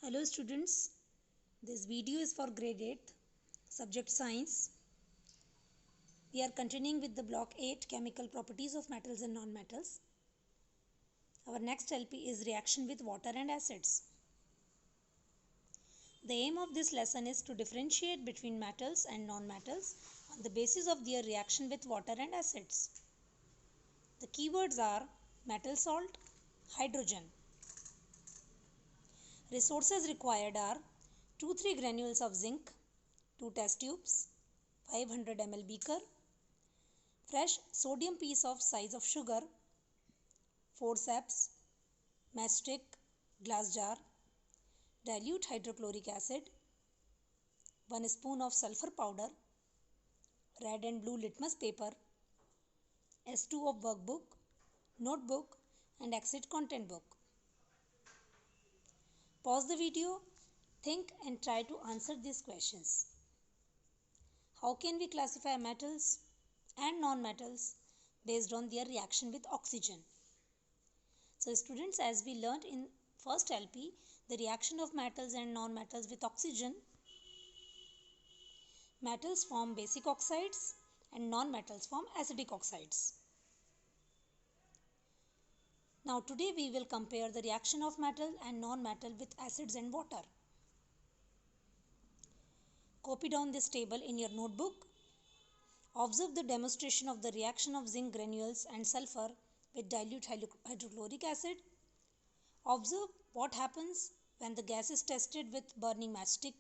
Hello students, this video is for grade 8, subject science. We are continuing with the block 8 chemical properties of metals and non-metals. Our next LP is reaction with water and acids. The aim of this lesson is to differentiate between metals and non-metals on the basis of their reaction with water and acids. The keywords are metal salt, hydrogen. Resources required are 2-3 granules of zinc, 2 test tubes, 500 ml beaker, fresh sodium piece of size of sugar, forceps, matchstick, glass jar, dilute hydrochloric acid, 1 spoon of sulfur powder, red and blue litmus paper, S2 of workbook, notebook and exit content book. Pause the video, think and try to answer these questions. How can we classify metals and non-metals based on their reaction with oxygen? So students, as we learned in first LP, the reaction of metals and non-metals with oxygen, metals form basic oxides and non-metals form acidic oxides. Now today we will compare the reaction of metal and non-metal with acids and water. Copy down this table in your notebook. Observe the demonstration of the reaction of zinc granules and sulfur with dilute hydrochloric acid. Observe what happens when the gas is tested with burning matchstick.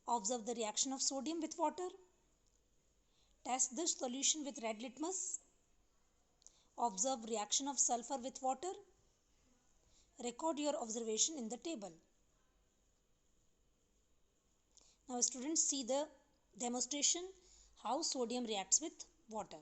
Observe the reaction of sodium with water. Test this solution with red litmus. Observe reaction of sulfur with water. Record your observation in the table. Now students, see the demonstration how sodium reacts with water.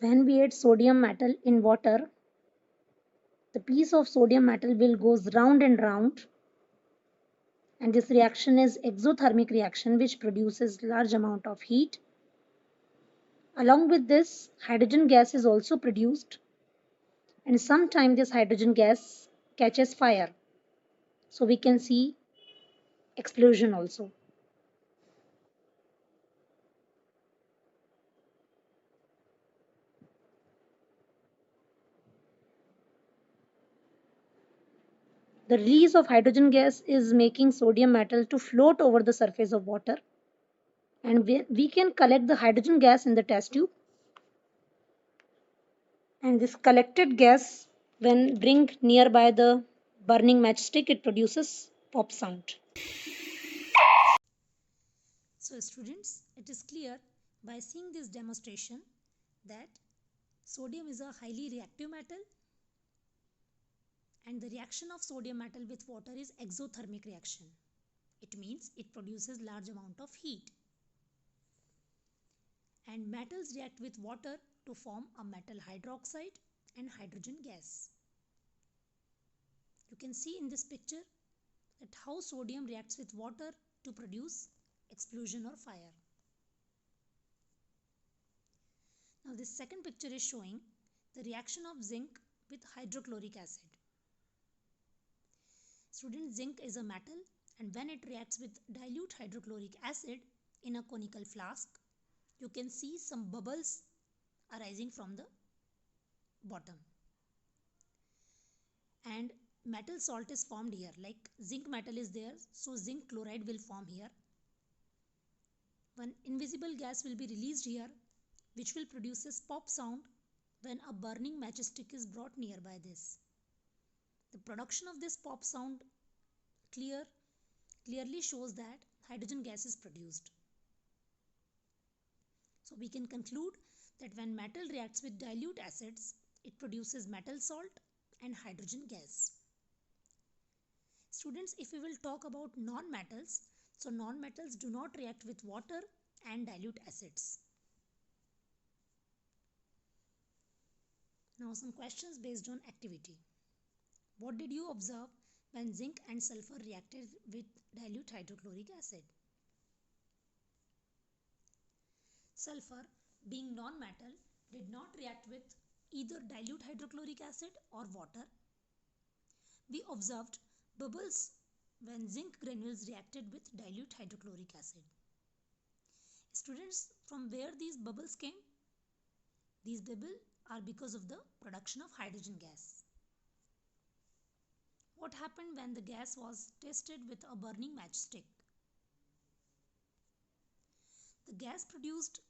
When we add sodium metal in water, the piece of sodium metal will goes round and round, and this reaction is exothermic reaction which produces large amount of heat. Along with this, hydrogen gas is also produced, and sometimes this hydrogen gas catches fire, so we can see explosion also. The release of hydrogen gas is making sodium metal to float over the surface of water, and we can collect the hydrogen gas in the test tube, and this collected gas, when bring nearby the burning matchstick, it produces pop sound. So students, it is clear by seeing this demonstration that sodium is a highly reactive metal, and the reaction of sodium metal with water is exothermic reaction. It means it produces large amount of heat. And metals react with water to form a metal hydroxide and hydrogen gas. You can see in this picture that how sodium reacts with water to produce explosion or fire. Now this second picture is showing the reaction of zinc with hydrochloric acid. Student, zinc is a metal, and when it reacts with dilute hydrochloric acid in a conical flask, you can see some bubbles arising from the bottom. And metal salt is formed here, like zinc metal is there, so zinc chloride will form here. One invisible gas will be released here, which will produce a pop sound when a burning matchstick is brought nearby this. The production of this pop sound clearly shows that hydrogen gas is produced. So we can conclude that when metal reacts with dilute acids, it produces metal salt and hydrogen gas. Students, if we will talk about non-metals, so non-metals do not react with water and dilute acids. Now some questions based on activity. What did you observe when zinc and sulfur reacted with dilute hydrochloric acid? Sulfur, being non-metal, did not react with either dilute hydrochloric acid or water. We observed bubbles when zinc granules reacted with dilute hydrochloric acid. Students, from where these bubbles came? These bubbles are because of the production of hydrogen gas. What happened when the gas was tested with a burning matchstick? The gas produced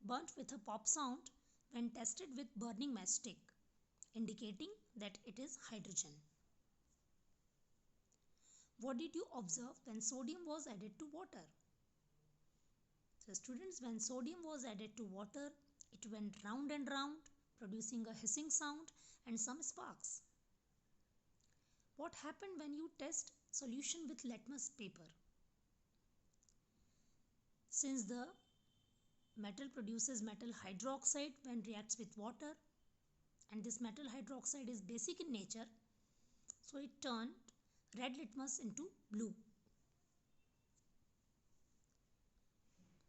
burnt with a pop sound when tested with burning matchstick, indicating that it is hydrogen. What did you observe when sodium was added to water? So students, when sodium was added to water, it went round and round, producing a hissing sound and some sparks. What happened when you test solution with litmus paper? Since the metal produces metal hydroxide when reacts with water, and this metal hydroxide is basic in nature, so it turned red litmus into blue.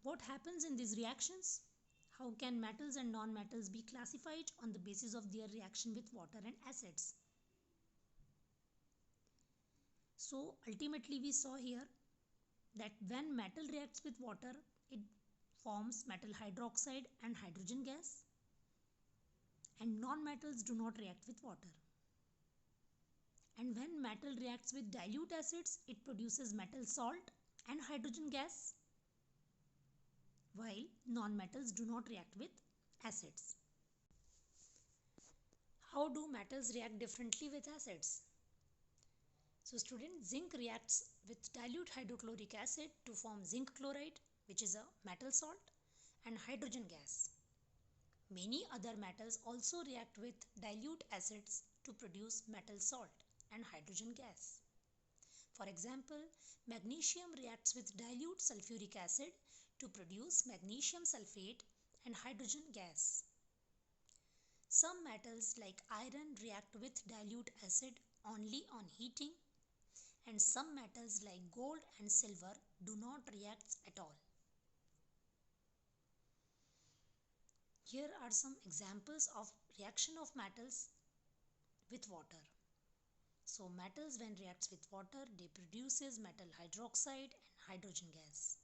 What happens in these reactions? How can metals and non-metals be classified on the basis of their reaction with water and acids? So ultimately we saw here that when metal reacts with water, it forms metal hydroxide and hydrogen gas, and non-metals do not react with water. And when metal reacts with dilute acids, it produces metal salt and hydrogen gas, while non-metals do not react with acids. How do metals react differently with acids? So student, zinc reacts with dilute hydrochloric acid to form zinc chloride, which is a metal salt, and hydrogen gas. Many other metals also react with dilute acids to produce metal salt and hydrogen gas. For example, magnesium reacts with dilute sulfuric acid to produce magnesium sulfate and hydrogen gas. Some metals like iron react with dilute acid only on heating, and some metals like gold and silver do not react at all. Here are some examples of reaction of metals with water. So metals when reacts with water, they produces metal hydroxide and hydrogen gas.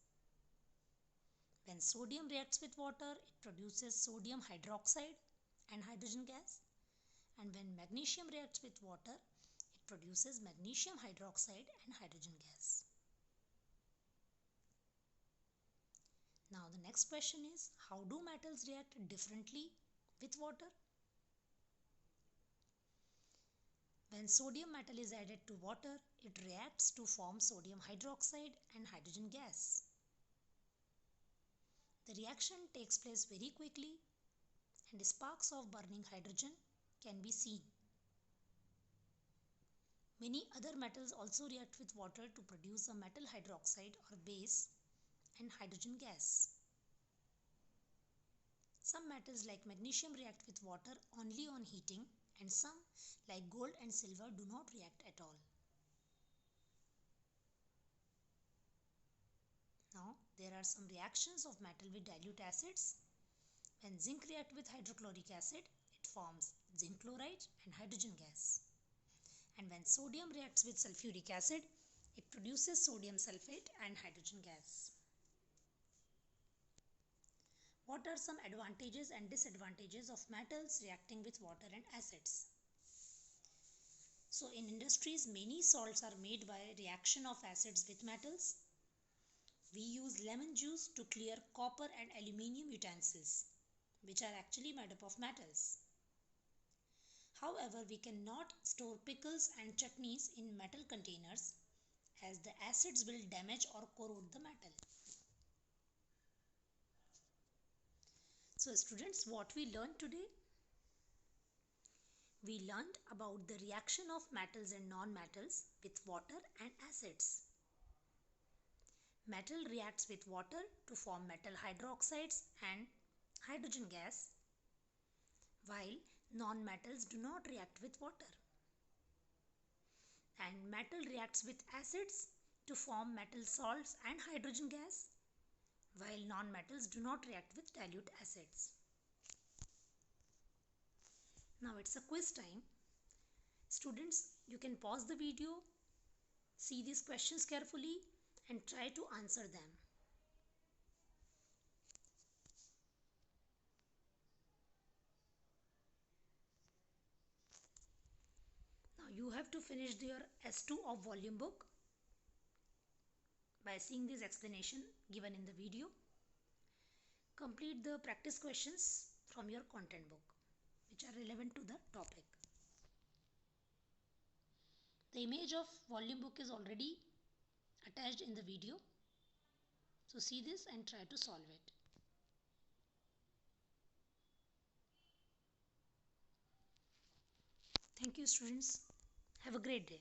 When sodium reacts with water, it produces sodium hydroxide and hydrogen gas. And when magnesium reacts with water, it produces magnesium hydroxide and hydrogen gas. Now the next question is, how do metals react differently with water? When sodium metal is added to water, it reacts to form sodium hydroxide and hydrogen gas. The reaction takes place very quickly and sparks of burning hydrogen can be seen. Many other metals also react with water to produce a metal hydroxide or base and hydrogen gas. Some metals like magnesium react with water only on heating, and some like gold and silver do not react at all. Now there are some reactions of metal with dilute acids. When zinc reacts with hydrochloric acid, it forms zinc chloride and hydrogen gas. And when sodium reacts with sulfuric acid, it produces sodium sulfate and hydrogen gas. What are some advantages and disadvantages of metals reacting with water and acids? So in industries, many salts are made by reaction of acids with metals. We use lemon juice to clear copper and aluminium utensils. which are actually made up of metals. However, we cannot store pickles and chutneys in metal containers as the acids will damage or corrode the metal. So students, what we learned today? We learned about the reaction of metals and non-metals with water and acids. Metal reacts with water to form metal hydroxides and hydrogen gas, while non-metals do not react with water. And metal reacts with acids to form metal salts and hydrogen gas, while non-metals do not react with dilute acids. Now it's a quiz time. Students, you can pause the video, see these questions carefully and try to answer them. Now you have to finish your S2 of volume book by seeing this explanation given in the video. Complete the practice questions from your content book which are relevant to the topic. The image of volume book is already attached in the video. So see this and try to solve it. Thank you students. Have a great day.